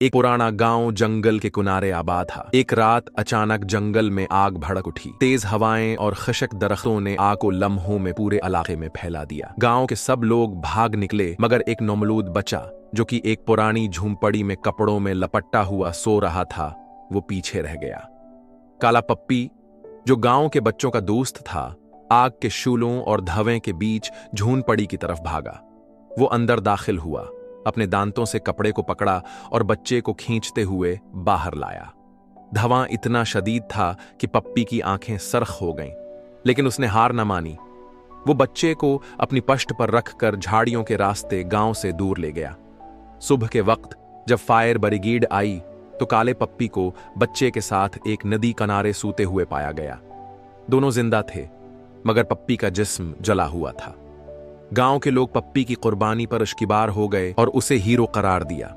एक पुराना गांव जंगल के किनारे आबाद था। एक रात अचानक जंगल में आग भड़क उठी। तेज हवाएं और खशक दरख्तों ने आग को लम्हों में पूरे इलाके में फैला दिया। गांव के सब लोग भाग निकले, मगर एक नौमलूद बच्चा जो कि एक पुरानी झूंपड़ी में कपड़ों में लपटा हुआ सो रहा था, वो पीछे रह गया। काला पप्पी, जो गांव के बच्चों का दोस्त था, आग के शूलों और धुएं के बीच झूंपड़ी की तरफ भागा। वो अंदर दाखिल हुआ, अपने दांतों से कपड़े को पकड़ा और बच्चे को खींचते हुए बाहर लाया। धुआं इतना शदीद था कि पप्पी की आंखें सरख हो गईं, लेकिन उसने हार न मानी। वो बच्चे को अपनी पष्ट पर रखकर झाड़ियों के रास्ते गांव से दूर ले गया। सुबह के वक्त जब फायर ब्रिगेड आई तो काले पप्पी को बच्चे के साथ एक नदी किनारे सूते हुए पाया गया। दोनों जिंदा थे, मगर पप्पी का जिस्म जला हुआ था। गांव के लोग पप्पी की कुर्बानी पर इश्किबार हो गए और उसे हीरो करार दिया।